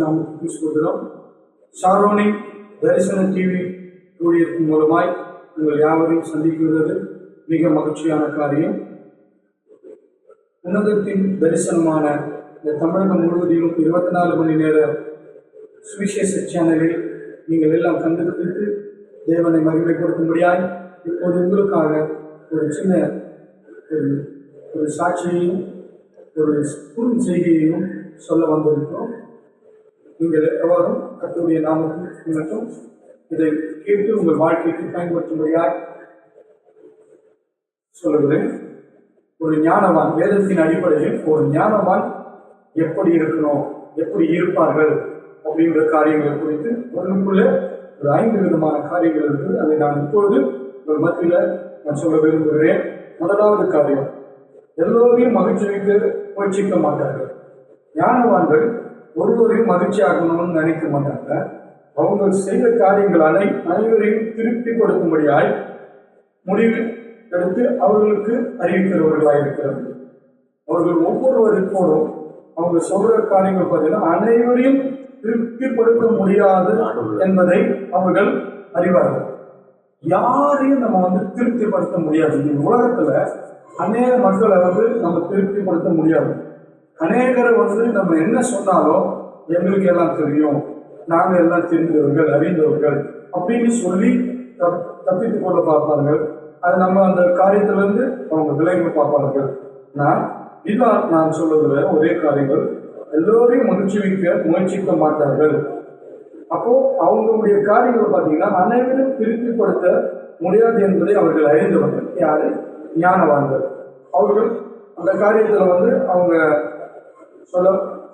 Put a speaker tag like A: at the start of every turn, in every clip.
A: நாமத்துக்கு ஸ்தோத்திரம். ஷாரோனி தரிசன டிவி ஊழியத்தின் மூலமாய் உங்கள் யாவரையும் சந்திக்கிறது மிக மகிழ்ச்சியான காரியம். உன்னதத்தின் தரிசனமான இந்த தமிழகம் முழுவதிலும் 24 மணி நேர சுவிசேஷ சேனலில் நீங்கள் எல்லாம் கண்டுபிடித்து தேவனை மகிமைப்படுத்தும்படியாய் இப்போது உங்களுக்காக ஒரு சின்ன ஒரு சாட்சியையும் ஒரு குறுஞ்செய்தியையும் சொல்ல வந்திருக்கிறோம். நீங்கள் எவ்வாறும் கர்த்தருடைய நாமத்தில் மற்றும் இதை கேட்டு உங்கள் வாழ்க்கைக்கு பயன்படுத்தும்படியாய் சொல்லுகிறேன். ஒரு ஞானவான், வேதத்தின் அடிப்படையில் ஒரு ஞானவான் எப்படி இருக்கணும், எப்படி இருப்பார்கள் அப்படின்ற காரியங்களை குறித்து ஒன்றுக்குள்ள ஒரு 5 விதமான காரியங்கள் இருக்குது. அதை நான் இப்பொழுது ஒரு மத்தியில் நான் சொல்ல விரும்புகிறேன். முதலாவது காரியம், எல்லோரையும் மகிழ்ச்சிக்கு முயற்சிக்க மாட்டார்கள். ஞானவான்கள் ஒருவரையும் மகிழ்ச்சி ஆகணும்னு நினைக்க மாட்டாங்க. அவங்க செய்த காரியங்கள் அனைவரையும் திருப்திப்படுத்தும்படியாய் முடிவு எடுத்து அவர்களுக்கு அறிவிக்கிறவர்களாக இருக்கிறது. அவர்கள் ஒவ்வொருவருக்கும் அவங்க சொல்ற காரியங்கள் பார்த்தீங்கன்னா அனைவரையும் திருப்திப்படுத்த முடியாது என்பதை அவர்கள் அறிவார்கள். யாரையும் நம்ம திருப்திப்படுத்த முடியாது. இந்த உலகத்துல அநேக மக்களை நம்ம திருப்திப்படுத்த முடியாது. அநேகரை நம்ம என்ன சொன்னாலும் எங்களுக்கு எல்லாம் தெரியும், நாங்கள் எல்லாம் தெரிந்தவர்கள், அறிந்தவர்கள் அப்படின்னு சொல்லி தப்பித்துக் கொள்ள பார்ப்பார்கள். அது நம்ம அந்த காரியத்திலிருந்து அவங்க விலகி பார்ப்பார்கள். இதுதான் நான் சொல்லுகிற ஒரே காரியங்கள், எல்லோரையும் முயற்சிக்க மாட்டார்கள். அப்போ அவங்களுடைய காரியங்கள் பார்த்தீங்கன்னா அனைவரும் திருப்திப்படுத்த முடியாது என்பதை அவர்கள் அறிந்தவர்கள். யாரு? ஞானவான்கள். அவர்கள் அந்த காரியத்தில் அவங்க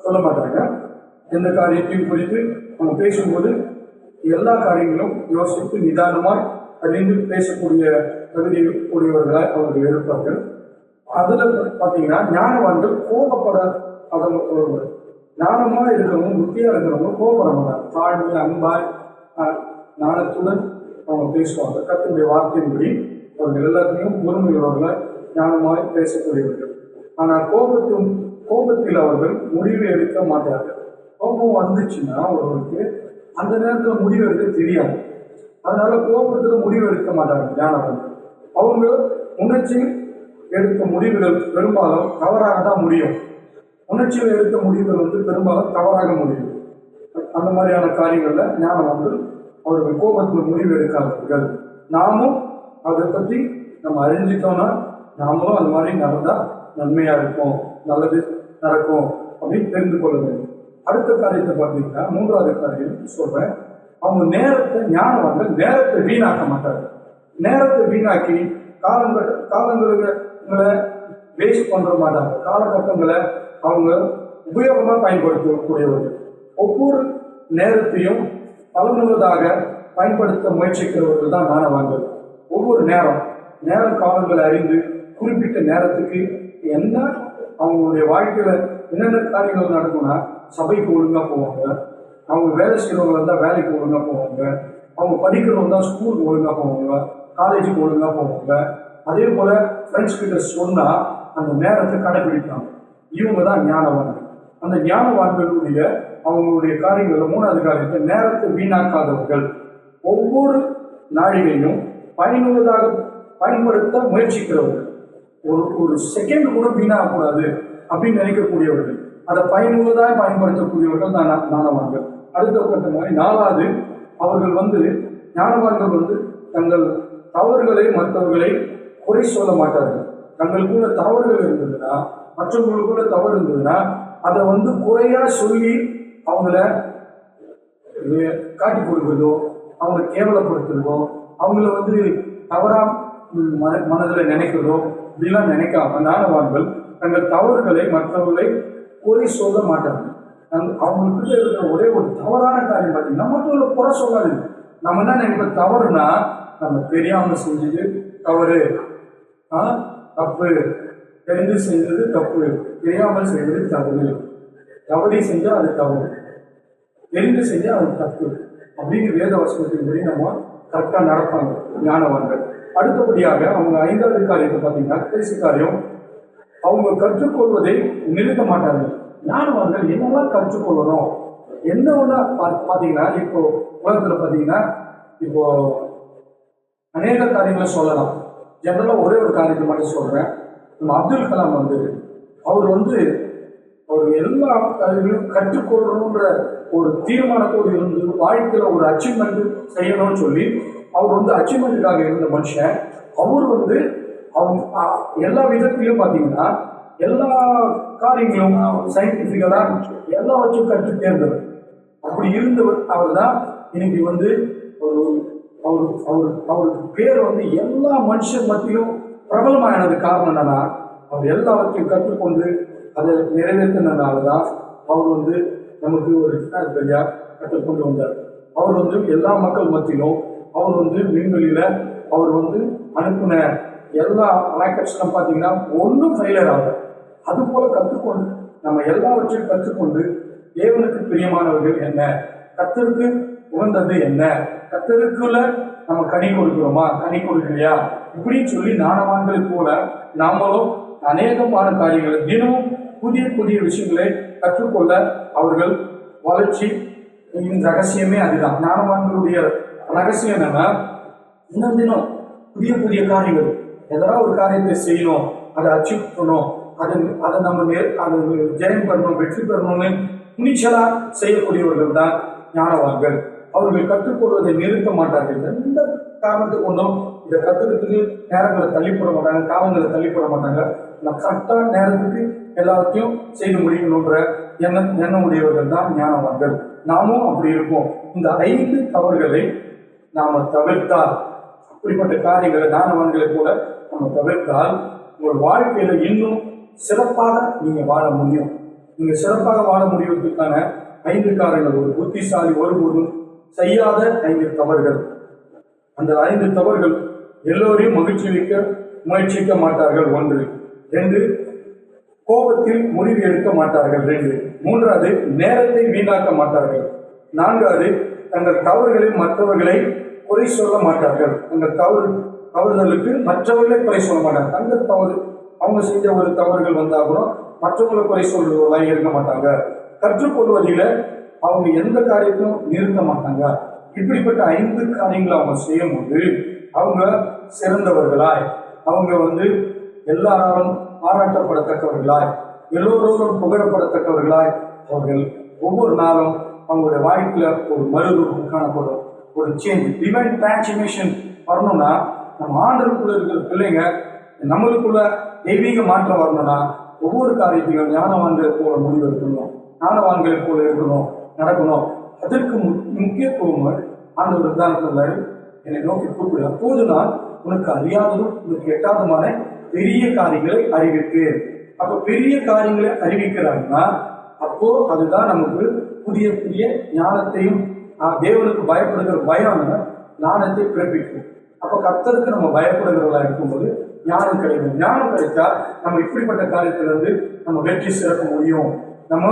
A: சொல்ல மாட்டாங்க. எந்த காரியத்தையும் குறித்து அவங்க பேசும்போது எல்லா காரியங்களும் யோசித்து நிதானமாய் அறிந்து பேசக்கூடிய தகுதி கூடியவர்களாய் அவர்கள் இருப்பார்கள். அதுல பார்த்தீங்கன்னா ஞானவான்கள் கோபப்படாதவர்கள். ஞானமா இருக்கிறவங்க, புத்தியா இருக்கிறவங்க கோபப்பட மாட்டாங்க. தாழ்மை, அன்பாய், ஞானத்துடன் அவங்க பேசுவாங்க. கர்த்தருடைய வார்த்தையின்படி அவர்கள் எல்லாத்தையும் பொறுமையுள்ளவர்களாய் ஞானமாய் பேசக்கூடியவர்கள். ஆனால் கோபத்தில் அவர்கள் முடிவு எடுக்க மாட்டார்கள். கோபம் வந்துச்சுன்னா ஒருவருக்கு அந்த நேரத்தில் முடிவு எடுக்க தெரியாது. அதனால கோபத்தில் முடிவு எடுக்க மாட்டாங்க ஞானவான்கள். அவங்க உணர்ச்சியில் எடுத்த முடிவுகள் பெரும்பாலும் தவறாக தான் முடியும். உணர்ச்சியில் எடுத்த முடிவுகள் பெரும்பாலும் தவறாக முடியும். அந்த மாதிரியான காரியங்கள்ல ஞானவான்கள் அவர்கள் கோபத்தில் முடிவு எடுக்காதவர்கள். நாமும் அதை பற்றி நம்ம அறிஞ்சிட்டோம்னா நாமளும் அது மாதிரி நடந்தா நன்மையா இருக்கும், நல்லது நடக்கும் அப்படின்னு தெரிந்து கொள்ள வேண்டும். அடுத்த காரியத்தை பார்த்தீங்கன்னா 3வது காரியம் சொல்றேன். அவங்க ஞானவான்கள் நேரத்தை வீணாக்க மாட்டாங்க. நேரத்தை வீணாக்கி காலங்களை வேஸ்ட் பண்ற மாட்டாங்க. காலகட்டங்களை அவங்க உபயோகமா பயன்படுத்தக்கூடியவர்கள். ஒவ்வொரு நேரத்தையும் பலனுள்ளதாக பயன்படுத்த முயற்சிக்கிறவர்கள் தான் ஞானவான்கள். ஒவ்வொரு நேரம் காலங்களை அறிந்து குறிப்பிட்ட நேரத்துக்கு என்ன அவங்களுடைய வாழ்க்கையில என்னென்ன காரியங்கள் நடக்கும்னா, சபைக்கு ஒழுங்கா போவாங்க, அவங்க வேலை செய்யறவங்க இருந்தால் வேலைக்கு ஒழுங்கா போவாங்க, அவங்க படிக்கிறவங்க தான் ஸ்கூலுக்கு ஒழுங்கா போவாங்க, காலேஜுக்கு ஒழுங்கா போவாங்க. அதே போல ஃப்ரெண்ட்ஸ் கிட்ட சொன்னா அந்த நேரத்தை கடைபிடிப்பாங்க. இவங்க தான் ஞானவான்கள். அந்த ஞானவான்களுடைய அவங்களுடைய காரியங்கள்ல 3வது காரியத்தை நேரத்தை வீணாக்காதவர்கள். ஒவ்வொரு நாழிகையும் பயனுள்ளதாக பயன்படுத்த முயற்சிக்கிறவர்கள். ஒரு செகண்ட் கூட வீணாகக்கூடாது அப்படின்னு நினைக்கக்கூடியவர்கள். அதை பயனுள்ளதாக பயன்படுத்தக்கூடியவர்கள் தான் ஞானவான்கள். அடுத்த கட்டமாக 4வது, அவர்கள் ஞானவான்கள் தங்கள் தவறுகளை மற்றவர்களை குறை சொல்ல மாட்டார்கள். தங்களுக்குள்ள தவறுகள் இருந்ததுன்னா, மற்றவங்களுக்குள்ள தவறு இருந்ததுன்னா அதை குறையா சொல்லி அவங்கள காட்டி கொடுக்கிறதோ, அவங்களை கேவலப்படுத்துறதோ, அவங்கள தவறா மனதில் நினைக்கிறதோ இப்படிலாம் நினைக்காம ஞானவான்கள் தங்கள் தவறுகளை மற்றவர்களை குறை சொல்ல மாட்டாங்க. அவங்களுக்கு இருக்கிற ஒரே ஒரு தவறான காரியம் பார்த்தீங்கன்னா மற்றவர்களை குறை சொல்லாது. நம்ம என்ன நினைப்போம், தவறுனா நம்ம தெரியாம செஞ்சது தவறு, தப்பு, தெரிந்து செஞ்சது தப்பு, தெரியாமல் செய்வது தவறு, தவறி செஞ்சா அது தவறு, தெரிந்து செஞ்சா அது தப்பு அப்படின்னு வேத வசனத்தின்படி நம்ம கரெக்டாக நடப்பாங்க ஞானவான்கள். அடுத்தபடியாக அவங்க 5வது காரியத்தை பார்த்தீங்கன்னா, கடைசி காரியம், அவங்க கற்றுக்கொள்வதை நிறுத்த மாட்டார்கள். ஞானவான்கள் என்னெல்லாம் கற்றுக்கொள்ளணும் என்ன ஒண்ணா பாத்தீங்கன்னா, இப்போ உலகத்துல பாத்தீங்கன்னா, இப்போ அநேக காரியங்களை சொல்லலாம். ஜெனரலா ஒரே ஒரு காரியத்தை மட்டும் சொல்றேன். நம்ம அப்துல் கலாம் அவர் எல்லா காரியங்களும் கற்றுக்கொள்ளணுன்ற ஒரு தீர்மானத்தோடு இருந்து வாழ்க்கையில ஒரு அச்சீவ்மெண்ட் செய்யணும்னு சொல்லி அவர் அச்சீவ்மெண்ட்டுக்காக இருந்த மனுஷன். அவர் எல்லா விதத்திலும் பார்த்தீங்கன்னா எல்லா காரியங்களும் சயின்டிபிக்கலா எல்லாவற்றையும் கற்று தேர்ந்தவர். அப்படி இருந்தவர் அவர் தான் இன்னைக்கு ஒரு அவர் அவர் அவருக்கு பேர் எல்லா மனுஷன் மத்தியிலும் பிரபலமானது காரணம் என்னன்னா, அவர் எல்லாவற்றையும் கற்றுக்கொண்டு அதை நிறைவேற்றினதுனால தான் அவர் நமக்கு ஒரு கற்றுக்கொண்டு வந்தார். அவர் எல்லா மக்கள் மத்தியிலும் அவர் விண்வெளியில அவர் அனுப்பின எல்லா ராக்கெட்ஸ்லாம் பார்த்தீங்கன்னா ஒன்றும் ஃபெயிலியர் ஆகும். அது போல கற்றுக்கொண்டு நம்ம எல்லாவற்றையும் கற்றுக்கொண்டு தேவனுக்கு பிரியமானவர்கள் என்ன, கர்த்தருக்கு உகந்தது என்ன, கர்த்தருக்குள்ள நம்ம கனி கொடுக்கிறோமா, கனி கொடுக்கலையா, இப்படின்னு சொல்லி ஞானவான்களை போல நாமளும் அநேகமான காரியங்களை தினமும் புதிய புதிய விஷயங்களை கற்றுக்கொள்ள அவர்கள் வளர்ச்சி. ரகசியமே அதுதான். ஞானவான்களுடைய ரகசியம் என்னன்னா, இன்னும் தினம் புதிய புதிய காரியங்கள், எதாவது ஒரு காரியத்தை செய்யணும், அதை அச்சீவ் பண்ணணும், அதை நம்ம அதை ஜெயம் பண்ணணும், வெற்றி பெறணும்னு துணிச்சலா செய்யக்கூடியவர்கள் தான் ஞானவான்கள். அவர்கள் கற்றுக்கொள்வதை நிறுத்த மாட்டார்கள். எந்த காரணத்தை கொண்டும் இதை கற்றுக்கிறதுக்கு நேரங்களை தள்ளிப்பட மாட்டாங்க, காலங்களை தள்ளிப்பட மாட்டாங்க. நான் கரெக்டான நேரத்துக்கு எல்லாத்தையும் செய்து முடிக்கணுன்ற எண்ணம் உடையவர்கள் தான் ஞானவான்கள். நாமும் அப்படி இருப்போம். இந்த 5 தவறுகளை நாம தவிர்த்தால், அப்படிப்பட்ட காரியங்களை ஞானவான்களை போல நம்ம தவிர்த்தால், உங்கள் வாழ்க்கையில இன்னும் சிறப்பாக நீங்க வாழ முடியும். நீங்க சிறப்பாக வாழ முடிவதற்கான 5 காரணங்கள். ஒரு புத்திசாலி ஒருபோதும் செய்யாத 5 தவறுகள். அந்த 5 தவறுகள் எல்லோரையும் மகிழ்ச்சிக்க முயற்சிக்க மாட்டார்கள். 1. 2, கோபத்தில் முடிவு எடுக்க மாட்டார்கள். 2. 3, நேரத்தை வீணாக்க மாட்டார்கள். 4, தங்கள் தவறுகளில் மற்றவர்களை குறை சொல்ல மாட்டார்கள். தங்கள் தவறுதலுக்கு மற்றவர்களை குறை சொல்ல மாட்டாங்க. தங்கள் தவறு, அவங்க செஞ்ச ஒரு தவறுகள் வந்தா கூட மற்றவங்களை குறை சொல்றவர்களாக இருக்க மாட்டாங்க. கற்றுக்கொள்வதில் அவங்க எந்த காரியத்தையும் நிறுத்த மாட்டாங்க. இப்படிப்பட்ட 5 காரியங்களை அவங்க செய்யும்போது அவங்க சிறந்தவர்களாய், அவங்க எல்லாராலும் பாராட்டப்படத்தக்கவர்களாய், எல்லோரோடும் புகழப்படத்தக்கவர்களாய் அவர்கள் ஒவ்வொரு நாளும் அவங்களுடைய வாழ்க்கையில ஒரு மறுரூபம் காணப்படும். ஒரு சேஞ்ச், டிவைன் டிரான்ஸ்ஃபர்மேஷன் வரணும்னா, நம்ம ஆண்டருக்குள்ள இருக்கிற பிள்ளைங்க நம்மளுக்குள்ள தெய்வீக மாற்றம் வரணும்னா ஒவ்வொரு காரியத்திலும் ஞானவான்களை போல முடிவு எடுக்கணும், ஞானவான்களை போல இருக்கணும், நடக்கணும். அதற்கு முக்கியத்துவம் ஆண்டவர் தான் சொன்னாரு, என்னை நோக்கி கூப்பிடு, அப்போது நான் உனக்கு அறியாததும் உனக்கு எட்டாதமான பெரிய காரியங்களை அறிவிப்பேன். அப்ப பெரிய காரியங்களை அறிவிக்கிறாங்கன்னா அப்போ அதுதான் நமக்கு புதிய புதிய ஞானத்தையும் தேவனுக்கு பயப்படுகிற பயம் ஞானத்தை பிறப்பிக்கும். அப்ப கர்த்தருக்கு நம்ம பயப்படுகிறவர்களா இருக்கும்போது ஞானம் கிடைக்கும். ஞானம் கிடைச்சா நம்ம இப்படிப்பட்ட காரியத்திலிருந்து நம்ம வெற்றி சிறக்க முடியும், நம்ம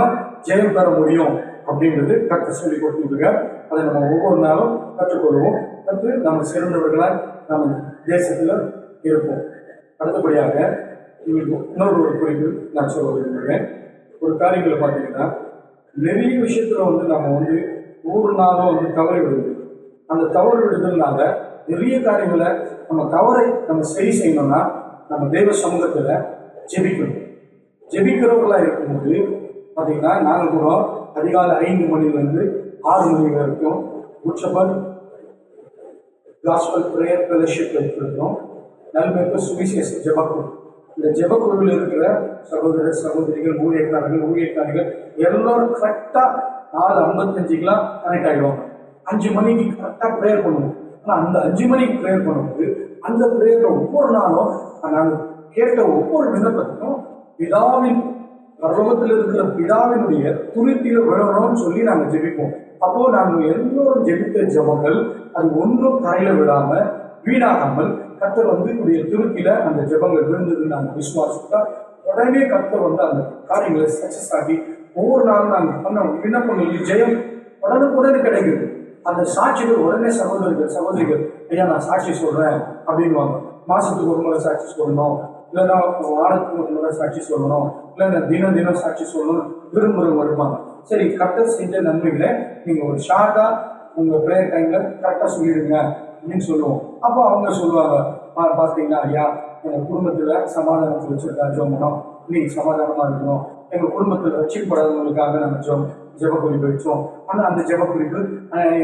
A: ஜெயம் பெற முடியும் அப்படின்றது கர்த்தர் சொல்லி கொடுத்துருக்க. அதை நம்ம ஒவ்வொரு நாளும் கற்றுக்கொள்வோம். கற்று நம்ம சிறந்தவர்களால் நம்ம தேசத்துல இருப்போம். அடுத்தபடியாக இன்னொரு குறிப்பு நான் சொல்ல விரும்புகிறேன். ஒரு காரியங்களை பார்த்தீங்கன்னா, நிறைய விஷயத்துல நம்ம ஒவ்வொரு நாளும் தவறி விடுது. அந்த தவறு விடுதல்னால நிறைய காரியங்களை நம்ம சரி செய்யணும்னா நம்ம தேவ சமூகத்துல ஜெபிக்கணும். ஜெபிக்கிறவர்களா இருக்கும்போது பார்த்தீங்கன்னா, நாங்கள் கூட அதிகாலை 5 மணிலேருந்து 6 மணி வரைக்கும் உச்சபர் காஸ்பல் பிரேயர் ஃபெலோஷிப் இருக்கிறோம். நல்மேற்கு சுவிசேஷ ஜெபக்குழு. இந்த ஜெபக்குழுவில் இருக்கிற சகோதரர் சகோதரிகள், ஊழியக்காரர்கள் எல்லோரும் கரெக்டாக 4:55 கனெக்ட் ஆகிடுவாங்க. 5 மணிக்கு கரெக்டாக ப்ரேயர் பண்ணுவோம். ஆனால் அந்த 5 மணிக்கு ப்ரேயர் பண்ணும்போது அந்த ப்ரேயரில் ஒவ்வொரு நாளும் நாங்கள் கேட்ட ஒவ்வொரு விண்ணப்பத்தையும் பரலோகத்தில் இருக்கிற பிதாவினுடைய துருத்தியில விழணும்னு சொல்லி நாங்கள் ஜெபிப்போம். அப்போ நாங்கள் எல்லோரும் ஜெபித்த ஜெபங்கள் அது ஒன்றும் தரையில விடாம வீணாகாமல் கர்த்தர் துருத்தியில அந்த ஜெபங்கள் விழுந்ததுன்னு நாங்கள் விசுவாசித்தா உடனே கர்த்தர் அந்த காரியங்களை சக்சஸ் ஆகி ஒவ்வொரு நாளும் நாங்கள் பண்ண விண்ணப்பங்களுக்கு ஜெயம் உடனுக்குடனே கிடைக்குது. அந்த சாட்சிகள் உடனே சகோதரிகள் ஐயா நான் சாட்சி சொல்றேன் அப்படின்வாங்க. மாசத்துக்கு ஒரு முறை சாட்சி சொல்லணும், இல்லைன்னா வாரத்துக்கு ஒரு முறை சாட்சி சொல்லணும், இல்லை தினம் சாட்சி சொல்லணும் விரும்புகிறவங்க இருப்பாங்க. சரி, கர்த்தர் செஞ்ச நன்மைகளை நீங்கள் ஒரு ஷார்ட்டாக உங்கள் ப்ரேயர் டைமில் கரெக்டாக சொல்லிடுங்க அப்படின்னு சொல்லுவோம். அப்போ அவங்க சொல்லுவாங்க, பார்த்தீங்கன்னா ஐயா, எங்கள் குடும்பத்தில் சமாதானத்தை வச்சுருக்கா ஜோமனம், இன்னைக்கு சமாதானமாக இருக்கணும். எங்கள் குடும்பத்தில் ரட்சிக்கப்படாதவங்களுக்காக நாங்கள் ஜெப குறிப்பு வச்சோம். ஆனால் அந்த ஜெப குறிப்பு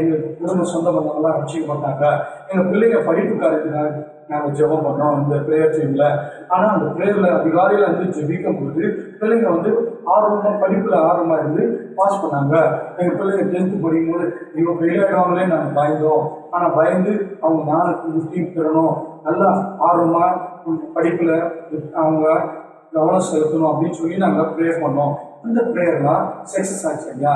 A: எங்கள் குடும்ப சொந்த பந்தங்கள்லாம் ரட்சிக்க மாட்டாங்க. எங்கள் பிள்ளைங்க படிப்புக்காரத்துக்காக நாங்கள் ஜெபம் பண்ணோம் இந்த ப்ரேயர் டைமில். ஆனால் அந்த ப்ரேயரில் அதிகாலையில் வந்து ஜெபிக்கும் போது பிள்ளைங்க வந்து ஆர்வமாக படிப்பில் ஆர்வமாக இருந்து பாஸ் பண்ணாங்க. எங்கள் பிள்ளைங்க 10th படிக்கும்போது இவங்க ஃபெயில் ஆகிடுவாங்களே நாங்கள் பயந்தோம். ஆனால் பயந்து அவங்க ஞானத்துக்கு பெறணும், நல்லா ஆர்வமாக படிப்பில் அவங்க கவனம் செலுத்தணும் அப்படின்னு சொல்லி நாங்கள் ப்ரேயர் பண்ணோம். அந்த ப்ரேயர்லாம் சக்ஸஸ் ஆச்சு ஐயா.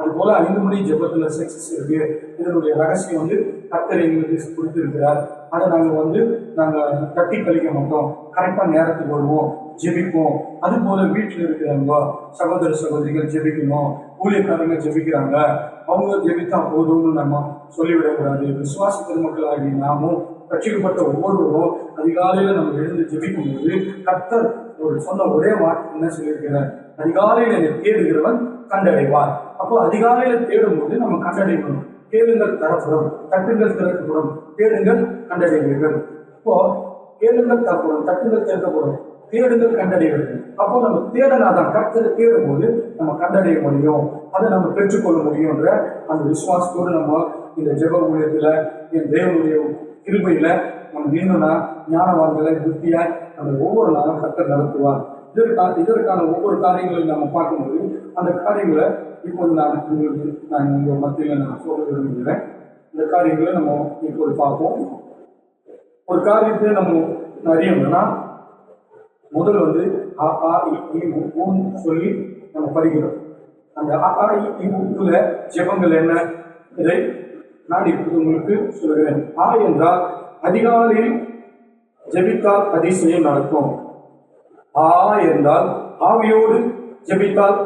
A: அதுபோல் 5 மணி ஜெபத்தில் சக்ஸஸ் இருக்கு. இதனுடைய ரகசியம் வந்து கர்த்தர் எங்களுக்கு கொடுத்துருக்கிறார். அதை நாங்கள் தட்டி கழிக்க மாட்டோம். கரெக்டாக நேரத்துக்கு வருவோம், ஜெபிப்போம். அதுபோல் வீட்டில் இருக்கிறவங்க சகோதர சகோதரிகள் ஜெபிக்கணும், ஊழியக்காரங்க ஜெபிக்கிறாங்க, அவங்க ஜெபித்தா போதும்னு நம்ம சொல்லிவிடக்கூடாது. விசுவாச பெருமக்களாகி நாமும் ரட்சிக்கப்பட்ட ஒவ்வொருவரும் அதிகாலையில் நம்ம எழுந்து ஜெபிக்கும் போது கர்த்தர் ஒரு சொன்ன ஒரே வார்த்தை என்ன சொல்லியிருக்கிறார்? அதிகாலையில் என்னை தேடுகிறவன் கண்டடைவார். அப்போ அதிகாலையில் தேடும் போது நம்ம கண்டடையணும். கேளுங்கள் தரப்படும், தட்டுங்கள் திறக்கப்படும், தேடுங்கள் கண்டடைவீர்கள். இப்போ கேளுங்கள் தரப்படும், தட்டுங்கள் திறக்கப்படும், தேடுங்கள் கண்டடைவீர்கள். அப்போ நம்ம தேடனாதான் கர்த்தரை தேடும் போது நம்ம கண்டடைய முடியும், அதை நம்ம பெற்றுக்கொள்ள முடியும்ன்ற அந்த விசுவாசத்தோடு நம்ம இந்த ஜெப ஊழியத்தில் என் தேவனுடைய கிருபையில நம்ம நின்றுனா ஞானவான்களை புத்தியாய் நம்ம ஒவ்வொரு நாளும் கர்த்தர் நடத்துவார். இதற்கான ஒவ்வொரு காரியங்களையும் நம்ம பார்க்கும்போது அந்த காரியங்களை இப்போது நான் உங்கள் மத்தியில் நான் சொல்ல விரும்புகிறேன். இந்த காரியங்களை நம்ம இப்போது பார்ப்போம். ஒரு காரியத்தை நம்ம அறியணும்னா முதல் வந்து அ ஆ இ ஊன்னு சொல்லி நம்ம படிக்கிறோம். அந்த அ ஆ இ ஊல ஜெபங்கள் என்ன, இதை நான் இப்போது உங்களுக்கு சொல்கிறேன். ஆ என்றால் அதிகாலையில் ஜெபித்தால் அதிசயம் நடக்கும். ஆ என்றால் ஆவியோடு ஜெபித்தால்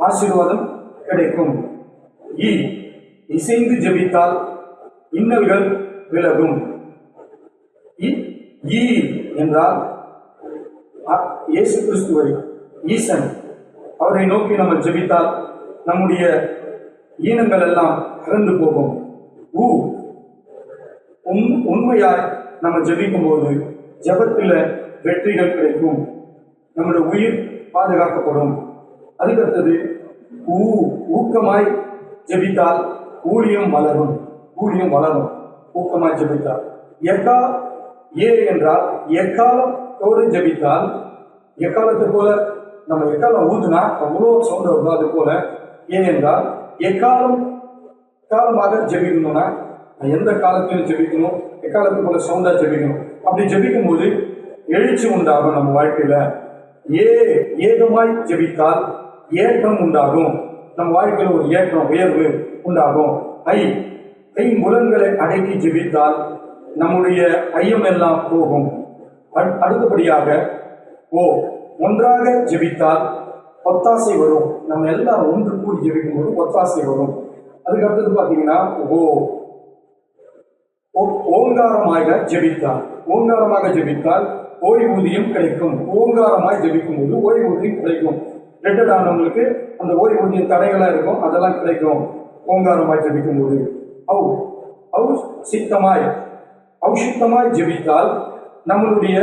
A: ஆசீர்வாதம் கிடைக்கும். இசைந்து ஜெபித்தால் இன்னல்கள் விலகும். என்றால் இயேசு கிறிஸ்துவை, ஈசன் அவரை நோக்கி நம்ம ஜெபித்தால் நம்முடைய ஈனங்கள் எல்லாம் அகன்று போகும். உண்மையாய் நம்ம ஜெபிக்கும் போது ஜெபத்தில் வெற்றிகள் கிடைக்கும், நம்முடைய உயிர் பாதுகாக்கப்படும். அதுக்கடுத்தது ஊக்கமாய் ஜெபித்தால் ஊழியம் வளரும். ஊக்கமாய் ஜெபித்தால் என்றால் எக்காலத்தோடு ஜெபித்தால், எக்காலத்தை போல நம்ம எக்காலம் ஊதுனா அவ்வளோ சவுண்ட் வரும். அது போல என்றால் காலமாக ஜெபிக்கணும்னா எந்த காலத்திலும் ஜெபிக்கணும், எக்காலத்து போல சவுண்டா ஜெபிக்கணும். அப்படி ஜெபிக்கும் போது எழுச்சி உண்டாகும் நம்ம வாழ்க்கையில. ஏகமாய் ஜெபித்தால் ஏற்றம் உண்டாகும், நம்ம வாழ்க்கையில் ஒரு ஏற்றம் உயர்வு உண்டாகும். முழங்களை அடக்கி ஜெபித்தால் நம்முடைய ஐயம் எல்லாம் போகும். அடுத்தபடியாக ஒன்றாக ஜெபித்தால் ஒத்தாசை வரும். நம்ம எல்லாரும் ஒன்று கூடி ஜெபிக்கும் போது ஒத்தாசை வரும். அதுக்கு அடுத்தது பார்த்தீங்கன்னா ஓங்காரமாக ஜெபித்தால் ஓய்வூதியம் கிடைக்கும். ஓங்காரமாய் ஜெபிக்கும் போது ஓய்வூதியம் கிடைக்கும். ரிட்டர்ட் ஆனவங்களுக்கு அந்த ஓய்வூதியம் தடைகளா இருக்கும், அதெல்லாம் கிடைக்கும் ஓங்காரமாய் ஜெபிக்கும் போது. ஔஷித்தமாய் ஜெபித்தால் நம்முடைய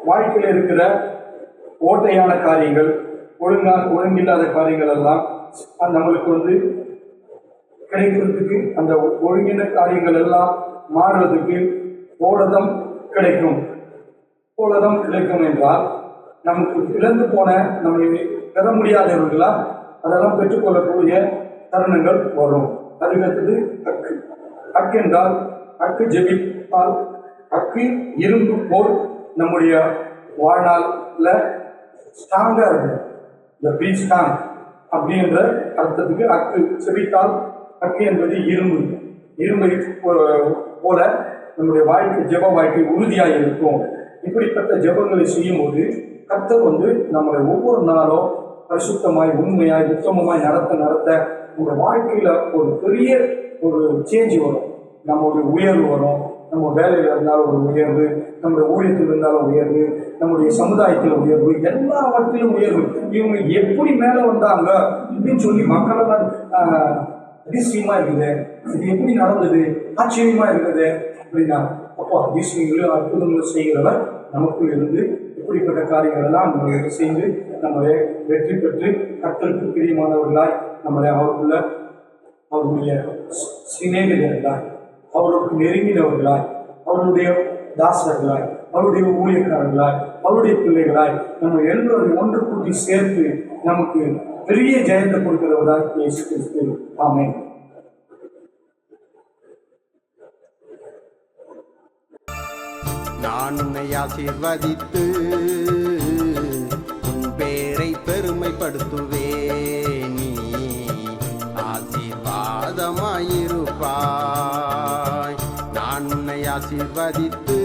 A: வாழ்க்கையில் இருக்கிற ஓட்டையான காரியங்கள், ஒழுங்கில்லாத காரியங்கள் எல்லாம் நம்மளுக்கு கிடைக்கிறதுக்கு, அந்த ஒழுங்கின காரியங்கள் எல்லாம் மாறுவதற்கு போலதம் கிடைக்கும் என்றால் நமக்கு இழந்து போன, நம்ம பெற முடியாதவர்களா அதெல்லாம் பெற்றுக்கொள்ளக்கூடிய தருணங்கள் வரும். அதுக்கடுத்தது என்றால் ஜெபித்தால் இரும்பு போல் நம்முடைய வாழ்நாள்ல ஸ்ட்ராங்கா இருக்கும். இந்த பி ஸ்ட்ராங் அப்படின்ற அர்த்தத்துக்கு ஜெபித்தால் என்பது இரும்பை போல நம்முடைய வாழ்க்கை, ஜெப வாழ்க்கை உறுதியாக இருக்கும். இப்படிப்பட்ட ஜெபங்களை செய்யும் போது கர்த்தர் நம்மளை ஒவ்வொரு நாளும் பரிசுத்தமாய், உண்மையாய், உத்தமமாய் நடத்த உங்க வாழ்க்கையில ஒரு பெரிய ஒரு சேஞ்ச் வரும். நம்மளுடைய உயர்வு வரும். நம்ம வேலையில் இருந்தாலும் ஒரு உயர்வு, நம்முடைய ஊழியத்தில் இருந்தாலும் உயர்வு, நம்முடைய சமுதாயத்தில் உயர்வு, எல்லாவற்றிலும் உயர்வு. இவங்க எப்படி மேலே வந்தாங்க அப்படின்னு சொல்லி மக்களெல்லாம் அதிசயமா இருக்குது, இது எப்படி நடந்தது, ஆச்சரியமா இருக்குது அப்படின்னா, அப்போ அதிசயங்களும் அற்புதங்களும் செய்கிறவர் நமக்குள் இருந்து இப்படிப்பட்ட காரியங்கள் எல்லாம் நம்மளுக்கு செய்து நம்மளை வெற்றி பெற்று கர்த்தருக்கு பிரியமானவர்களாய் நம்மளை அவருடைய சிநேகிதர்களாய், அவருக்கு நெருங்கினவர்களாய், அவருடைய தாசர்களாய், அவருடைய ஊழியக்காரர்களாய், அவருடைய பிள்ளைகளாய் நம்ம எல்லோரையும் ஒன்று கூட்டி சேர்த்து நமக்கு பெரிய ஜெயத்தை கொடுக்கிறவராய் இயேசு கிறிஸ்து. ஆமென்.
B: நான் உன்னை ஆசீர்வதித்து உன் பேரை பெருமைப்படுத்துவேன், நீ ஆசீர்வாதமாயிருப்பாய். நான் உன்னை ஆசீர்வதித்து